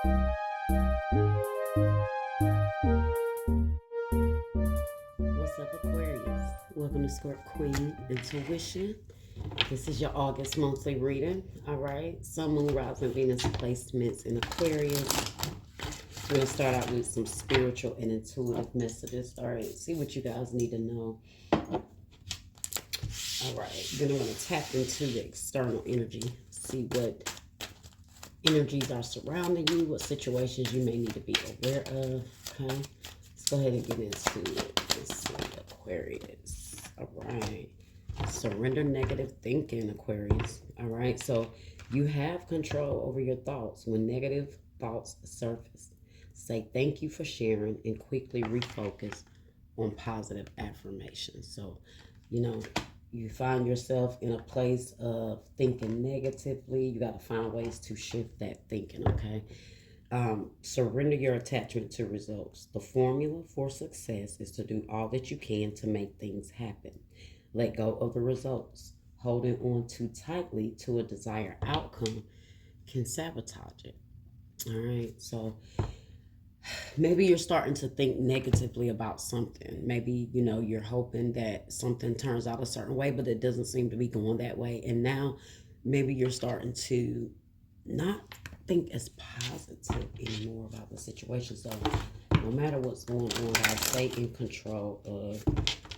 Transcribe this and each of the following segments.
What's up, Aquarius? Welcome to Squirt Queen Intuition. This is your August monthly reading. All right. Sun, Moon, Rising, Venus placements in Aquarius. We're going to start out with some spiritual and intuitive messages. All right. See what you guys need to know. All right. Then I'm going to tap into the external energy. See what energies are surrounding you, what situations you may need to be aware of. Okay. Let's go ahead and get into it. Let's see, Aquarius. All right. Surrender negative thinking, Aquarius. All right. So you have control over your thoughts. When negative thoughts surface, say thank you for sharing and quickly refocus on positive affirmations. So, you find yourself in a place of thinking negatively, you got to find ways to shift that thinking, okay? Surrender your attachment to results. The formula for success is to do all that you can to make things happen. Let go of the results. Holding on too tightly to a desired outcome can sabotage it. All right, so maybe you're starting to think negatively about something. Maybe, you're hoping that something turns out a certain way, but it doesn't seem to be going that way. And now maybe you're starting to not think as positive anymore about the situation. So no matter what's going on, guys, stay in control of,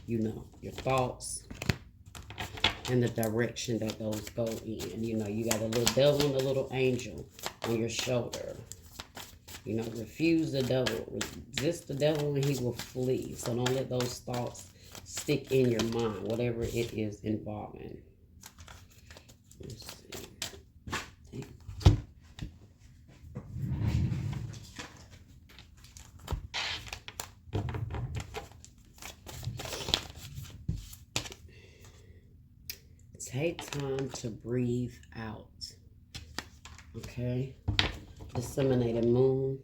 your thoughts and the direction that those go in. You got a little devil and a little angel on your shoulder. Refuse the devil. Resist the devil and he will flee. So don't let those thoughts stick in your mind, whatever it is involving. Let's see. Take time to breathe out. Okay? Disseminated moon,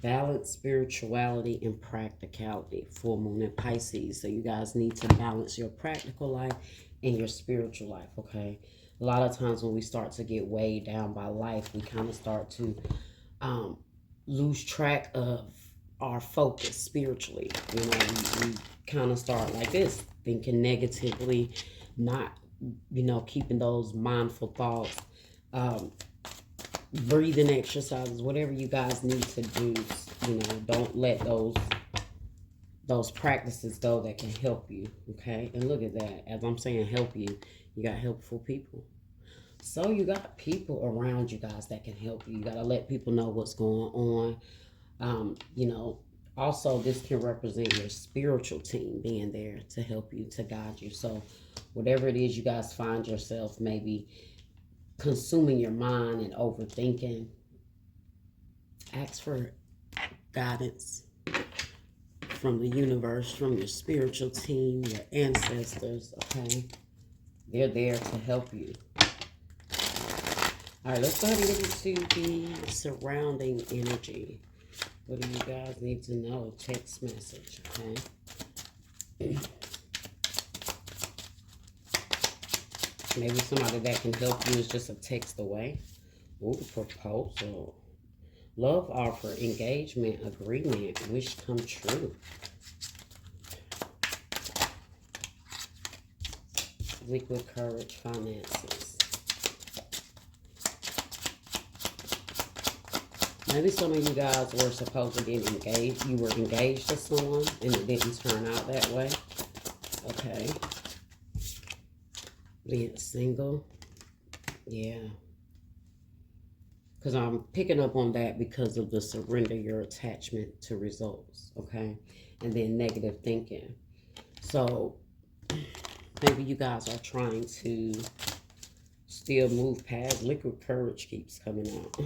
balance spirituality and practicality. Full moon in Pisces. So you guys need to balance your practical life and your spiritual life, okay? A lot of times when we start to get weighed down by life, we kind of start to lose track of our focus spiritually. We kind of start like this, thinking negatively, not, keeping those mindful thoughts. Breathing exercises, whatever you guys need to do, don't let those practices go that can help you, okay? And look at that. As I'm saying help you, you got helpful people. So you got people around you guys that can help you. You got to let people know what's going on. Also this can represent your spiritual team being there to help you, to guide you. So whatever it is you guys find yourself maybe consuming your mind and overthinking, ask for guidance from the universe, from your spiritual team, your ancestors, okay? They're there to help you. All right, let's go ahead and get into the surrounding energy. What do you guys need to know? Text message, okay? Maybe somebody that can help you is just a text away. Ooh, proposal. Love offer, engagement, agreement, wish come true. Liquid courage, finances. Maybe some of you guys were supposed to get engaged. You were engaged to someone and it didn't turn out that way. Okay. Being single. Yeah. Because I'm picking up on that because of the surrender your attachment to results. Okay. And then negative thinking. So maybe you guys are trying to still move past. Liquid courage keeps coming out.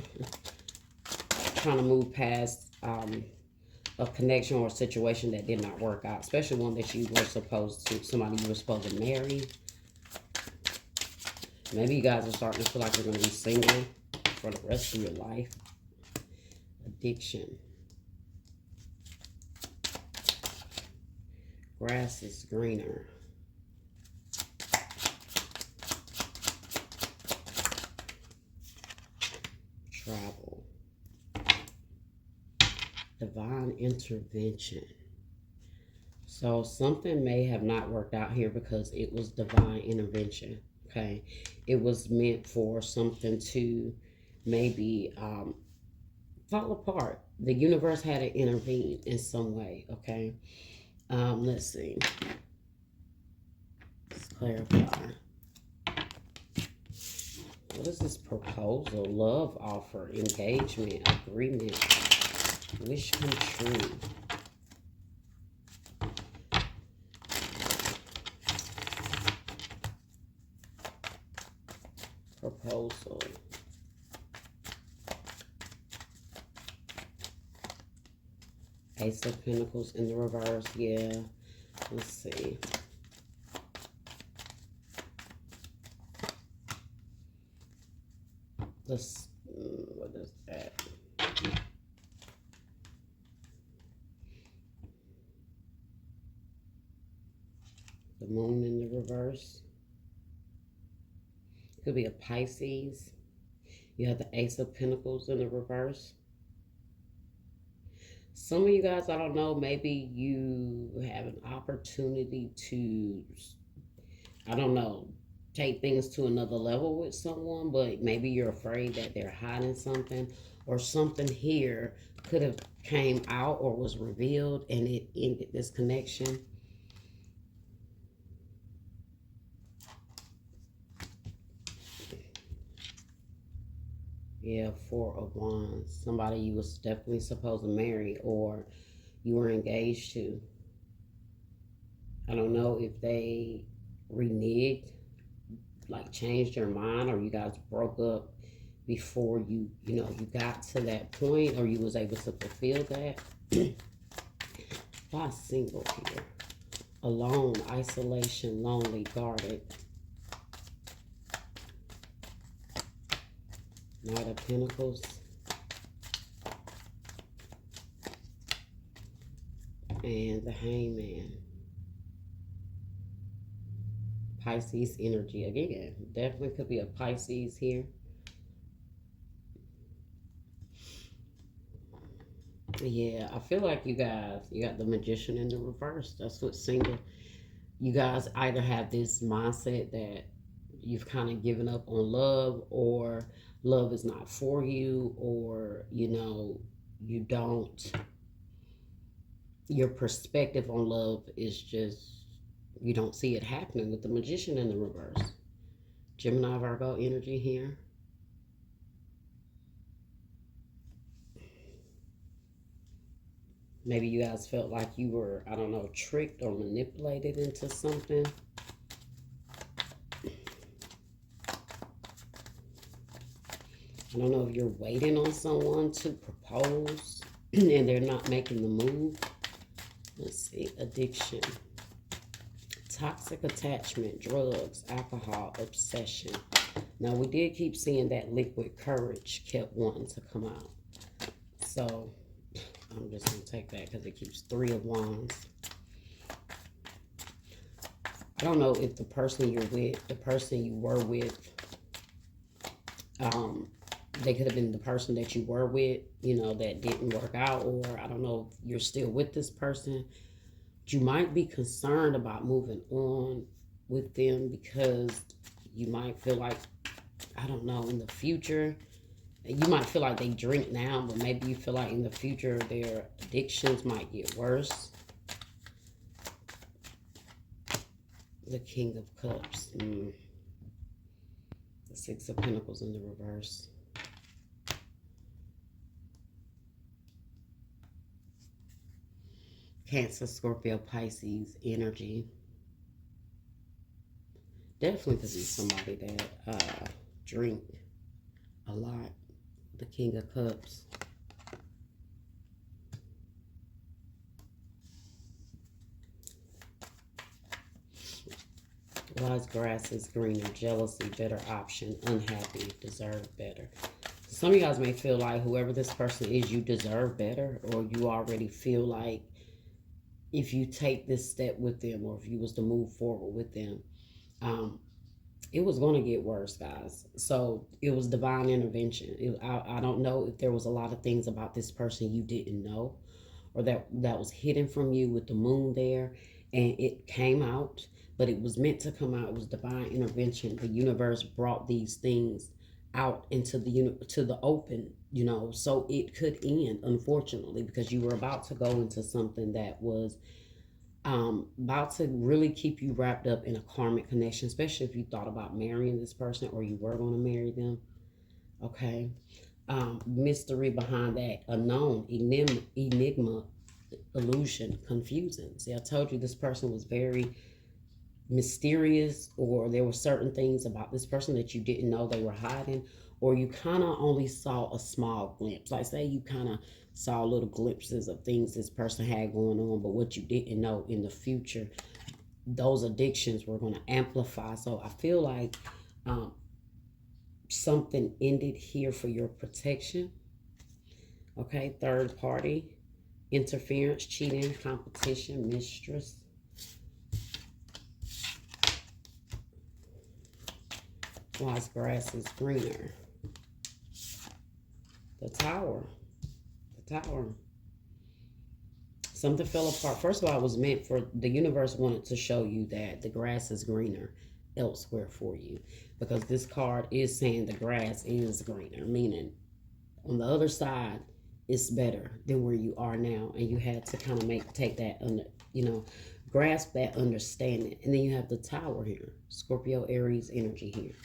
Trying to move past a connection or a situation that did not work out, especially one that you were supposed to, somebody you were supposed to marry. Maybe you guys are starting to feel like you're going to be single for the rest of your life. Addiction. Grass is greener. Travel. Divine intervention. So something may have not worked out here because it was divine intervention. Okay. It was meant for something to maybe fall apart. The universe had to intervene in some way. Okay. Let's see. Let's clarify. What is this proposal? Love offer, engagement, agreement, wish come true. Proposal. Ace of Pentacles in the reverse. Yeah. Let's see. Let's, what is that? The moon in the reverse. Could be a Pisces. You have the Ace of Pentacles in the reverse. Some of you guys, I don't know, maybe you have an opportunity to, I don't know, take things to another level with someone, but maybe you're afraid that they're hiding something, or something here could have came out or was revealed and it ended this connection. Yeah, Four of Wands. Somebody you was definitely supposed to marry, or you were engaged to. I don't know if they reneged, like changed your mind, or you guys broke up before you got to that point, or you was able to fulfill that. Why single here? Alone, isolation, lonely, guarded. Knight of Pentacles. And the Hangman. Pisces energy again. Definitely could be a Pisces here. Yeah, I feel like you guys, you got the Magician in the reverse. That's what single. You guys either have this mindset that you've kind of given up on love, or love is not for you, or you don't, your perspective on love is just, you don't see it happening with the Magician in the reverse. Gemini, Virgo energy here. Maybe you guys felt like you were, I don't know, tricked or manipulated into something. I don't know if you're waiting on someone to propose and they're not making the move. Let's see. Addiction. Toxic attachment, drugs, alcohol, obsession. Now, we did keep seeing that liquid courage kept wanting to come out. So, I'm just going to take that because it keeps 3 of Wands. I don't know if the person you're with, the person you were with, they could have been the person that you were with, that didn't work out, or I don't know if you're still with this person. You might be concerned about moving on with them because you might feel like, I don't know, in the future, you might feel like they drink now, but maybe you feel like in the future their addictions might get worse. The King of Cups. The 6 of Pentacles in the reverse. Cancer, Scorpio, Pisces energy. Definitely could be somebody that drink a lot. The King of Cups. Wise grass is greener. Jealousy, better option. Unhappy, deserve better. Some of you guys may feel like whoever this person is, you deserve better, or you already feel like if you take this step with them, or if you was to move forward with them, it was going to get worse, guys. So it was divine intervention. I don't know if there was a lot of things about this person you didn't know, or that was hidden from you with the moon there, and it came out, but it was meant to come out. It was divine intervention. The universe brought these things out into the open, so it could end, unfortunately, because you were about to go into something that was about to really keep you wrapped up in a karmic connection, especially if you thought about marrying this person or you were going to marry them. Okay. Mystery behind that, unknown, enigma, illusion, confusing. See, I told you this person was very mysterious, or there were certain things about this person that you didn't know they were hiding, or you kind of only saw a small glimpse. Like, say you kind of saw little glimpses of things this person had going on, but what you didn't know in the future, those addictions were going to amplify. So I feel like something ended here for your protection. Okay, third party interference, cheating, competition, mistress. Why's grass is greener? The tower. The tower. Something fell apart. First of all, it was meant for, the universe wanted to show you that the grass is greener elsewhere for you, because this card is saying the grass is greener, meaning on the other side it's better than where you are now, and you had to kind of take that under, grasp that understanding. And then you have the tower here, Scorpio Aries energy here.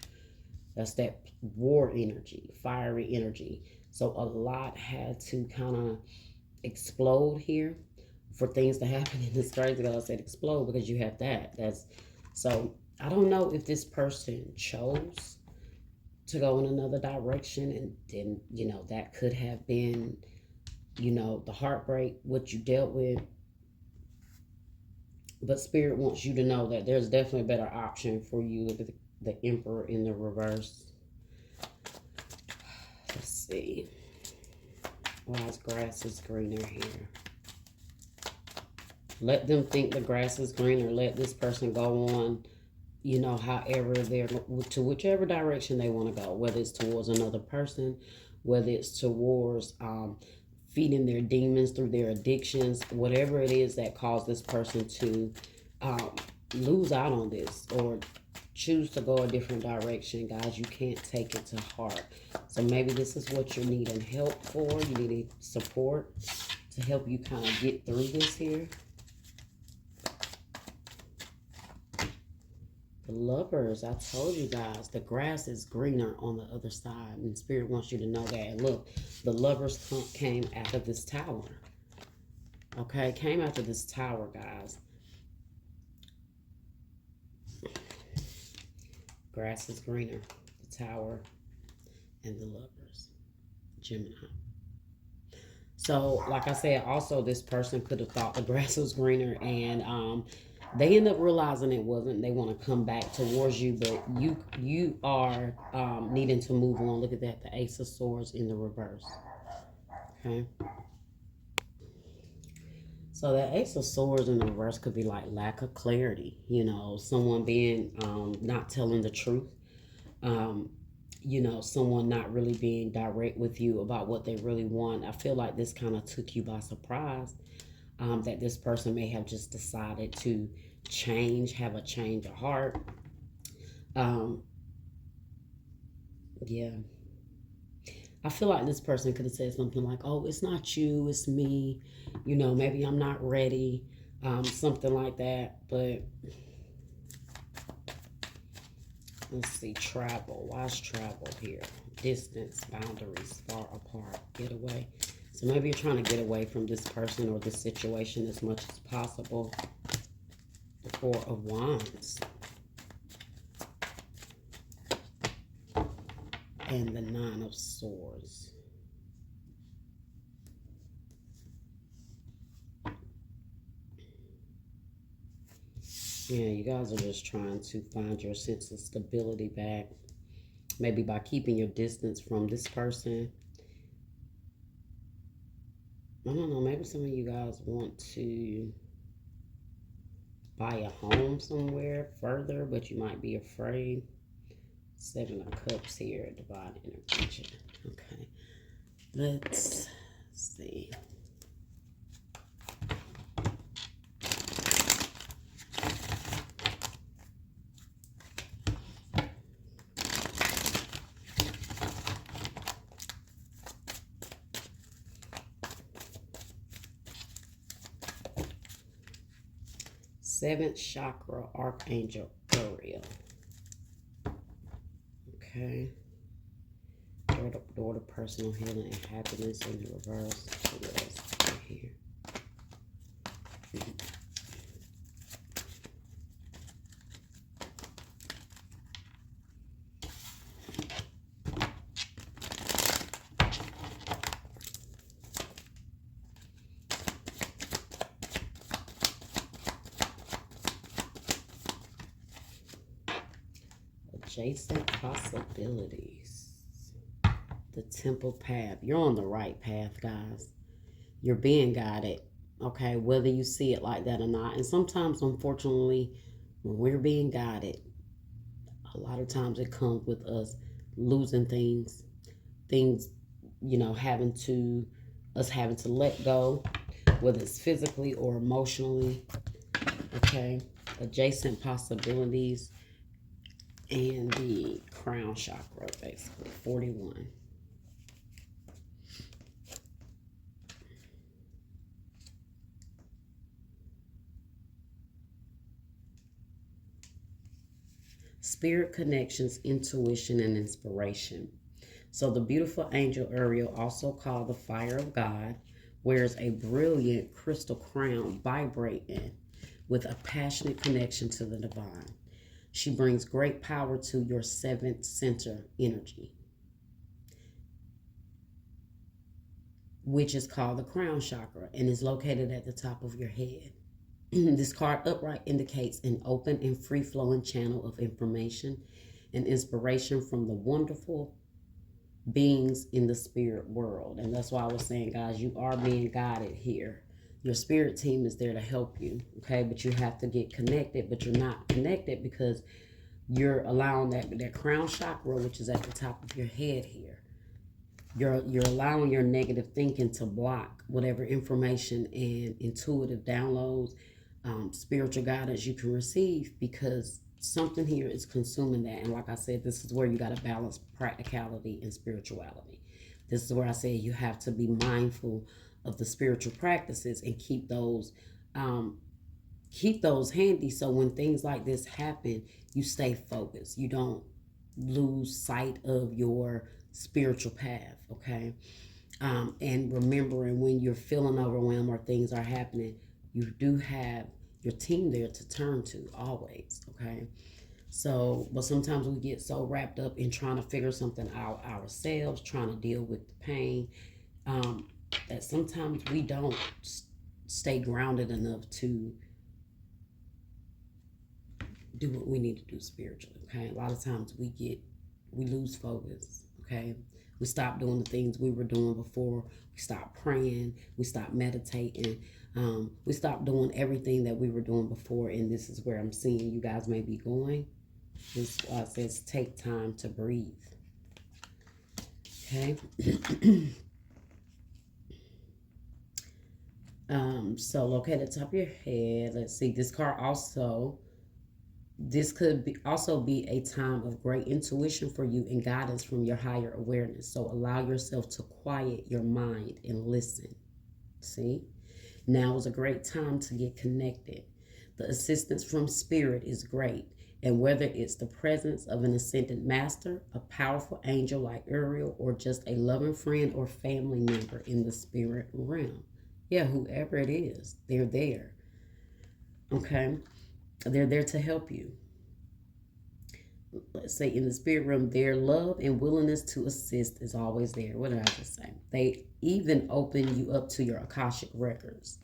That's that war energy, fiery energy. So a lot had to kind of explode here for things to happen in this crazy. I said explode because you have that. So I don't know if this person chose to go in another direction, and then that could have been the heartbreak, what you dealt with. But Spirit wants you to know that there's definitely a better option for you. Look at the Emperor in the reverse. Let's see. Why's grass is greener here? Let them think the grass is greener. Let this person go on, however they're, to whichever direction they want to go, whether it's towards another person, whether it's towards feeding their demons through their addictions, whatever it is that caused this person to lose out on this or choose to go a different direction. Guys, you can't take it to heart. So maybe this is what you're needing help for. You need support to help you kind of get through this here. The Lovers, I told you guys, the grass is greener on the other side, and Spirit wants you to know that. And look, the Lovers came after this tower. Okay, came after this tower, guys. Grass is greener, the tower, and the Lovers, Gemini. So, like I said, also this person could have thought the grass was greener, and they end up realizing it wasn't. They want to come back towards you, but you are needing to move on. Look at that, the Ace of Swords in the reverse. Okay. So that Ace of Swords in the reverse could be like lack of clarity. Someone being not telling the truth. Someone not really being direct with you about what they really want. I feel like this kind of took you by surprise. That this person may have just decided to have a change of heart. Yeah. I feel like this person could have said something like, oh, it's not you, it's me. Maybe I'm not ready. Something like that. But let's see, travel. Why's travel here? Distance, boundaries, far apart, get away. So maybe you're trying to get away from this person or this situation as much as possible. The Four of Wands. And the Nine of Swords. Yeah, you guys are just trying to find your sense of stability back. Maybe by keeping your distance from this person. I don't know, maybe some of you guys want to buy a home somewhere further, but you might be afraid. Seven of Cups here, divine intervention. Okay, let's see. 7th chakra, Archangel Uriel. Okay. Door to personal healing and happiness in the reverse. What else right here? Adjacent possibilities. The temple path. You're on the right path, guys. You're being guided, okay, whether you see it like that or not. And sometimes, unfortunately, when we're being guided, a lot of times it comes with us losing things, having to let go, whether it's physically or emotionally, okay. Adjacent possibilities and the crown chakra, basically, 41. Spirit connections, intuition, and inspiration. So the beautiful angel Uriel, also called the fire of God, wears a brilliant crystal crown vibrating with a passionate connection to the divine. She brings great power to your 7th center energy, which is called the crown chakra and is located at the top of your head. This card upright indicates an open and free-flowing channel of information and inspiration from the wonderful beings in the spirit world. And that's why I was saying, guys, you are being guided here. Your spirit team is there to help you, okay? But you have to get connected, but you're not connected because you're allowing that crown chakra, which is at the top of your head here. You're allowing your negative thinking to block whatever information and intuitive downloads, spiritual guidance you can receive, because something here is consuming that. And like I said, this is where you got to balance practicality and spirituality. This is where I say you have to be mindful of the spiritual practices and keep those handy, so when things like this happen, you stay focused. You don't lose sight of your spiritual path, okay? And remembering when you're feeling overwhelmed or things are happening, you do have your team there to turn to always, okay? So, but sometimes we get so wrapped up in trying to figure something out ourselves, trying to deal with the pain, that sometimes we don't stay grounded enough to do what we need to do spiritually, okay? A lot of times we lose focus, okay? We stop doing the things we were doing before. We stop praying. We stop meditating. We stop doing everything that we were doing before. And this is where I'm seeing you guys may be going. This is why it says take time to breathe. Okay. So located at the top of your head. Let's see. This could also be a time of great intuition for you and guidance from your higher awareness. So allow yourself to quiet your mind and listen. See? Now is a great time to get connected. The assistance from spirit is great. And whether it's the presence of an ascended master, a powerful angel like Uriel, or just a loving friend or family member in the spirit realm. Yeah, whoever it is, they're there. Okay? They're there to help you. Let's say in the spirit realm, their love and willingness to assist is always there. What did I just say? They even open you up to your Akashic records,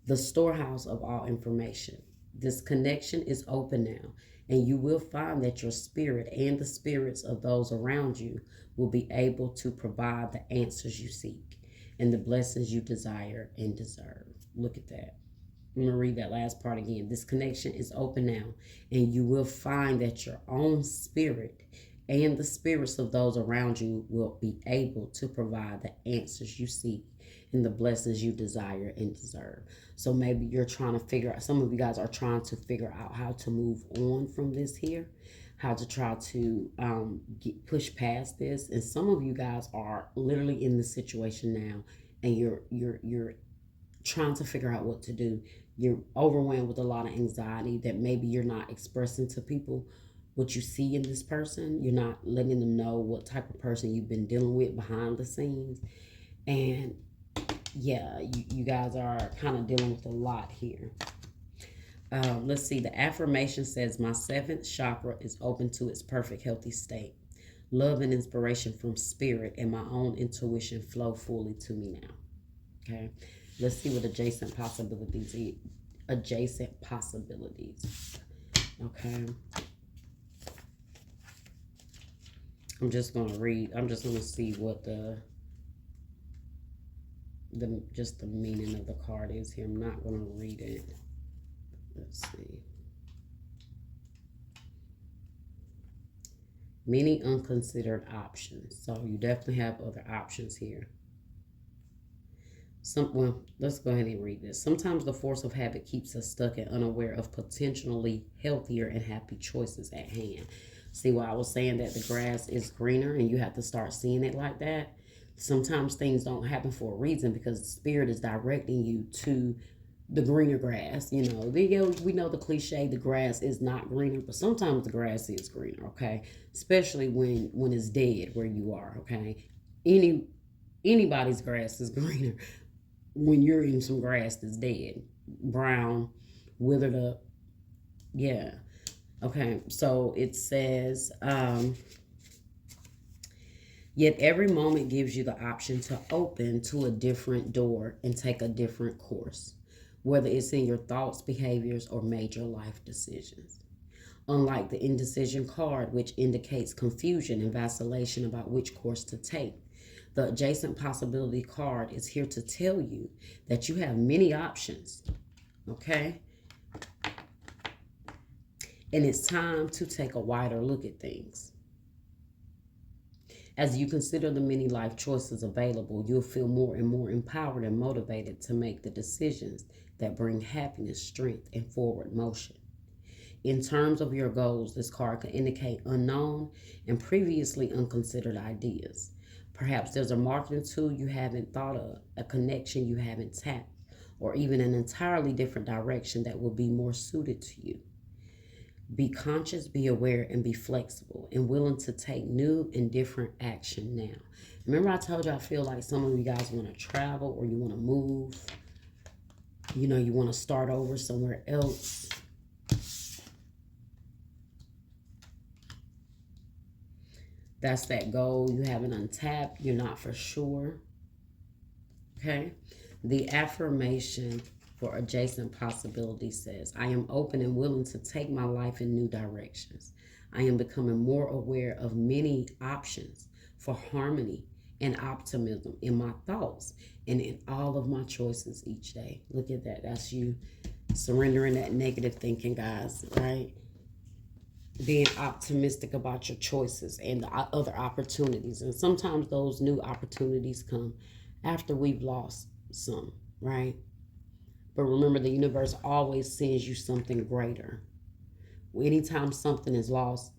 the storehouse of all information. This connection is open now, and you will find that your spirit and the spirits of those around you will be able to provide the answers you seek and the blessings you desire and deserve. Look at that. I'm going to read that last part again. This connection is open now, and you will find that your own spirit and the spirits of those around you will be able to provide the answers you seek and the blessings you desire and deserve. So maybe you're trying to figure out, some of you guys are trying to figure out how to move on from this here, how to try to push past this. And some of you guys are literally in this situation now, and you're trying to figure out what to do. You're overwhelmed with a lot of anxiety that maybe you're not expressing to people what you see in this person. You're not letting them know what type of person you've been dealing with behind the scenes. And yeah, you guys are kind of dealing with a lot here. Let's see. The affirmation says, my seventh chakra is open to its perfect healthy state. Love and inspiration from spirit and my own intuition flow fully to me now. Okay. Let's see what adjacent possibilities is. Adjacent possibilities. Okay. I'm just going to read. I'm just going to see what just the meaning of the card is here. I'm not going to read it. Let's see. Many unconsidered options. So you definitely have other options here. Well, let's go ahead and read this. Sometimes the force of habit keeps us stuck and unaware of potentially healthier and happy choices at hand. See why I was saying that the grass is greener and you have to start seeing it like that? Sometimes things don't happen for a reason because the spirit is directing you to the greener grass. You know, we know the cliche, the grass is not greener, but sometimes the grass is greener, okay? Especially when it's dead where you are, okay? Anybody's grass is greener when you're in some grass that's dead, brown, withered up. Yeah. Okay, so it says, yet every moment gives you the option to open to a different door and take a different course, whether it's in your thoughts, behaviors, or major life decisions. Unlike the indecision card, which indicates confusion and vacillation about which course to take, the adjacent possibility card is here to tell you that you have many options, okay? And it's time to take a wider look at things. As you consider the many life choices available, you'll feel more and more empowered and motivated to make the decisions that bring happiness, strength, and forward motion. In terms of your goals, this card can indicate unknown and previously unconsidered ideas. Perhaps there's a marketing tool you haven't thought of, a connection you haven't tapped, or even an entirely different direction that will be more suited to you. Be conscious, be aware, and be flexible and willing to take new and different action now. Remember I told you I feel like some of you guys want to travel or you want to move. You know, you want to start over somewhere else. That's that goal you haven't untapped. You're not for sure. Okay. The affirmation for adjacent possibilities says, I am open and willing to take my life in new directions. I am becoming more aware of many options for harmony and optimism in my thoughts and in all of my choices each day. Look at that. That's you surrendering that negative thinking, guys, right? Being optimistic about your choices and the other opportunities. And sometimes those new opportunities come after we've lost some, right? But remember, the universe always sends you something greater. Anytime something is lost,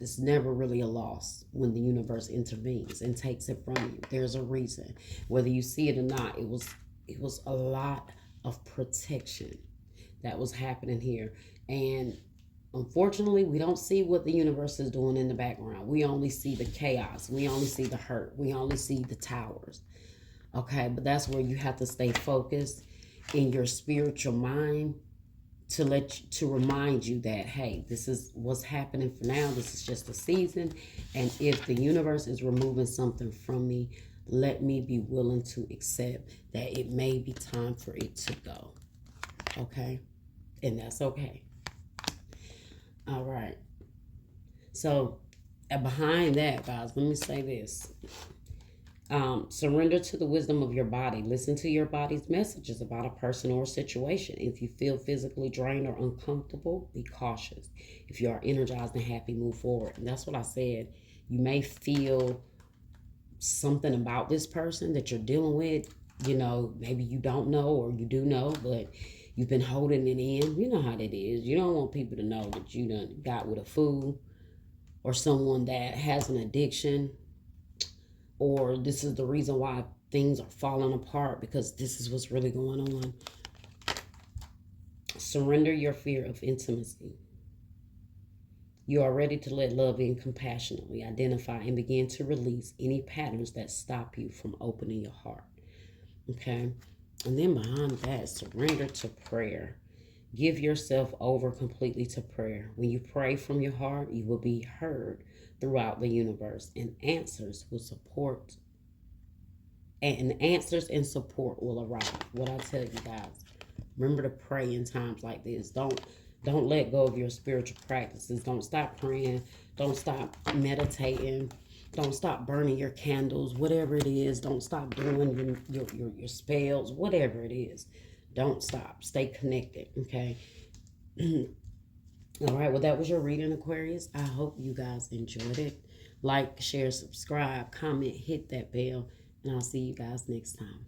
it's never really a loss when the universe intervenes and takes it from you. There's a reason. Whether you see it or not, it was a lot of protection that was happening here. And unfortunately, we don't see what the universe is doing in the background. We only see the chaos. We only see the hurt. We only see the towers. Okay, but that's where you have to stay focused in your spiritual mind to remind you that, hey, this is what's happening for now. This is just a season. And if the universe is removing something from me, let me be willing to accept that it may be time for it to go. Okay? And that's okay. All right. So behind that, guys, let me say this. Surrender to the wisdom of your body. Listen to your body's messages about a person or a situation. If you feel physically drained or uncomfortable, be cautious. If you are energized and happy, move forward. And that's what I said. You may feel something about this person that you're dealing with. You know, maybe you don't know or you do know, but you've been holding it in. You know how that is. You don't want people to know that you done got with a fool or someone that has an addiction, or this is the reason why things are falling apart, because this is what's really going on. Surrender your fear of intimacy. You are ready to let love in compassionately. Identify and begin to release any patterns that stop you from opening your heart. Okay? And then behind that, surrender to prayer. Give yourself over completely to prayer. When you pray from your heart, you will be heard throughout the universe, and answers and support will arrive. What I tell you guys, remember to pray in times like this. Don't let go of your spiritual practices. Don't stop praying. Don't stop meditating. Don't stop burning your candles. Whatever it is, don't stop doing your spells. Whatever it is, don't stop. Stay connected. Okay. All right. Well, that was your reading, Aquarius. I hope you guys enjoyed it. Like, share, subscribe, comment, hit that bell, and I'll see you guys next time.